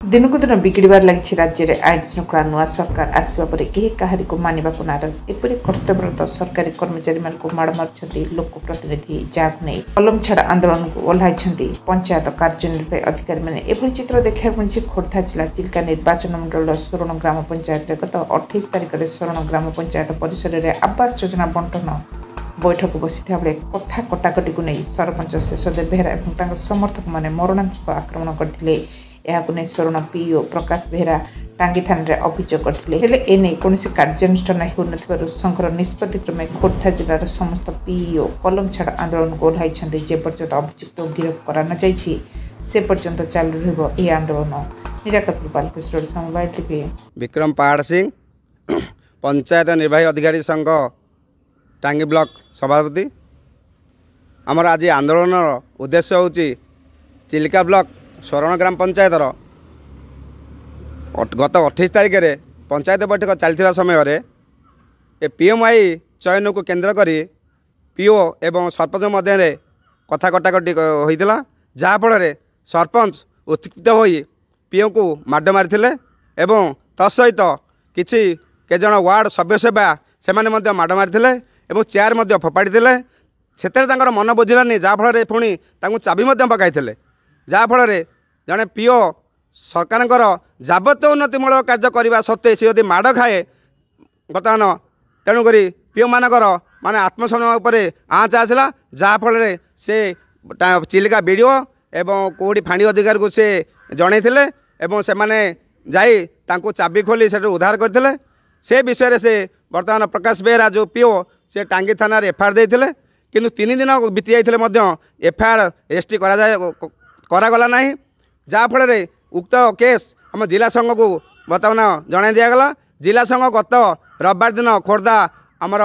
दिनकू दिन बिगड़बार लगी राज्य में आईन श्रृंखला नुआ सरकार आसवा पर केही काहारी को मानिबाकु नाराज एपरि कर्तव्यरत सरकारी कर्मचारी मानक माड़ मारुछंती लोक प्रतिनिधि जागु नै कलम छाड़ आंदोलन को ओह्लाइछंती पंचायत कार्यनिर्वाही अधिकारी माने एपरि चित्र देखा मिली खोर्धा जिला चिल्का निर्वाचन मंडल स्वर्ण ग्राम पंचायत गत 28 तारिख में स्वर्ण ग्राम पंचायत परिसर में आवास योजना बंटन बैठक बसी बेले कथा कटाकटी को नहीं सरपंच शेषदेव बेहरा और समर्थक मैंने मरणांतिक आक्रमण करते स्वर्ण पीओ प्रकाश बेहरा टांगी थाना अभियोग करते एने कौन कार्यानुष्ठान हो संघर निष्पत्ति क्रमे खोर्धा जिलार समस्त पीओ कलम छाड़ आंदोलन को ओह्लाई जे पर्यंत अभियुक्त गिरफ कर से पर्यंत चालू रही आंदोलन। निराकपुर बालकृष्ण मोबाइल टीवी। विक्रम पहाड़ सिंह पंचायत निर्वाही अधिकारी संघ टांगी ब्लॉक सभापति। आमर आज आंदोलन उद्देश्य हूँ चिल्का ब्लॉक स्वर्ण ग्राम पंचायत गत 28 तारिख में पंचायत बैठक चलता समय पीएमआई चयन को केन्द्र करी पीओ एवं सरपंच मध्य कथा कटाकटी होता जहाँफल सरपंच उत्क्षिप्त हो पीओ को माड़ मारी एवं तत्सहित किसी केजन वार्ड सभ्य सेवा से माड़ मारी चेयर फोपाड़ी से मन बुझानी जहाँफल पुणी चाबी पकड़ जहाँफल जड़े पीओ सरकार जाबत उन्नतिमूलक कार्य करने सत्वे सी यदि माड़ खाए बर्तमान तेणुक पीओ मानकर माने आत्मसम्मान उपर आँच आसला जहाँफल से चिल्का बीडीओ एवं कौटी फाणी अधिकारी को से जनईले से मैंने जाई चाबी खोली से उद्धार करते से विषय से बर्तमान प्रकाश बेहरा जो पीओ से टांगी थाना एफआईआर देते किंतु 3 दिन बीती जाते एफआईआर रजिस्ट्री करागला ना जहाँफल उक्त केस आम जिला संघ को बर्तमान जन दिगला। जिला संघ गत रविवार दिन खोर्धा आमर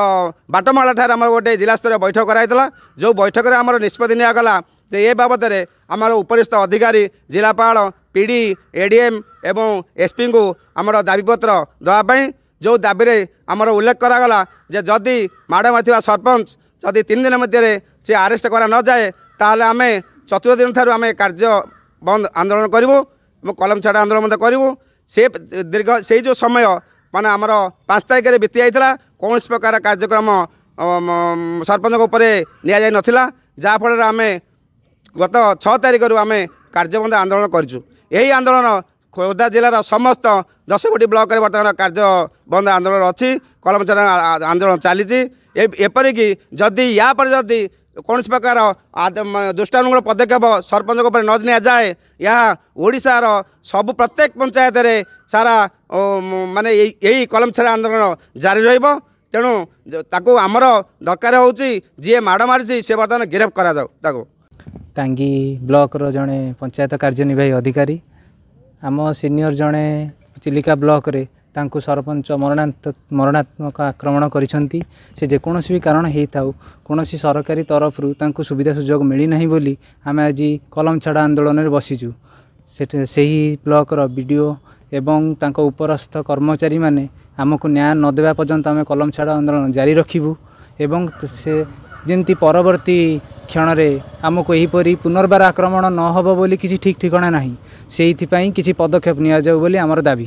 बाटमला ठार आम गोटे जिला स्तर बैठक कराइला जो बैठक में आम निष्पत्ति निगला ये बाबद में आमर उपरिस्थ अधिकारी जिलापाल पीडी एडीएम एवं एसपी को आमर दाबीपत्र देवाई जो दाबी आमर उल्लेख करागला जे जदि माड़ मार सरपंच जदि 3 दिन मध्य से आरेस्ट करा न जाए ताहले आमे चतुर्थ दिन ठार आमे कार्य बंद आंदोलन करूँ कलम छाड़ आंदोलन करूँ से दीर्घ से जो समय माने आमर 5 तारिख में बीती जाता कौन प्रकार कार्यक्रम सरपंच उपर नि नाला जहाँफल आम गत 6 तारिख आम कार्यबंद आंदोलन करूँ। यही आंदोलन खोर्धा जिलार समस्त 10 गोटी ब्लॉक में बर्तमान कार्यबंद आंदोलन अच्छी कलम छाड़ आंदोलन चली एपरिक जदि या पर जदि कौन प्रकार दुष्टानुकूल पदक्षेप सरपंच उपर न नि जाए यहाँ ओडिशार सबु प्रत्येक पंचायत रे सारा माने यही कलम छाड़ आंदोलन जारी रहिबो। तेणु ताको आमर दरकार होउची जे माड़ मारी से बर्तमान गिरफ्त करा जाऊ ताको। टांगी ब्लॉक रो जड़े पंचायत कार्यनिर्वाही अधिकारी आम सीनियर जड़े चिलिका ब्लॉक रे तांको सरपंच मरणात्मक आक्रमण करिसेंती से जेकोसी भी कारण होता कौन सरकारी तरफ तांको सुविधा सुजोग मिलना बोली आम आज कलम छाड़ आंदोलन में बसीचु। से ब्लॉक रो वीडियो एवं तांको उपरस्थ कर्मचारी माने आमको न्याय न देवा पर्यंत आम कलम छाड़ आंदोलन जारी रखिबू एवं से जमती परवर्ती क्षण में आमको यहीपरी पुनर्बार आक्रमण न हो बोली किसी ठीक ठिकाना नहीं से किसी पदक्षेप नि जाऊ बोली आमर दाबी।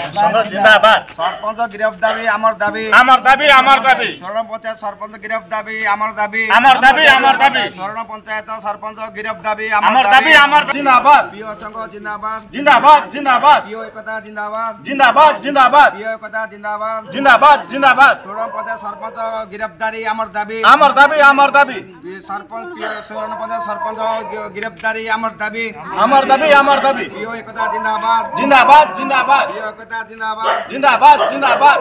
सरपंच गिरफ्त दाबी आमर दाबी आमर दाबी आमर दाबी स्वर्ण पंचायत सरपंच गिरफ्त दाबी आमर दाबी आमर दाबी आमर दाबी स्वर्ण पंचायत सरपंच गिरफ्त दाबी आमर दाबी आमर जिंदाबाद पीओ संघ जिंदाबाद जिंदाबाद जिंदाबाद पीओ एकता जिंदाबाद जिंदाबाद जिंदाबाद पीओ एकता जिंदाबाद जिंदाबाद जिंदाबाद स्वर्ण पंचायत सरपंच गिरफ्तारी आमर दाबी आमर दाबी आमर दाबी सरपंच स्वर्ण पंचायत सरपंच गिरफ्तारी आमर दाबी आमर दाबी आमर दाबी पीओ एकता जिंदाबाद जिंदाबाद जिंदाबाद पीओ एकता जिंदाबाद जिंदाबाद जिंदाबाद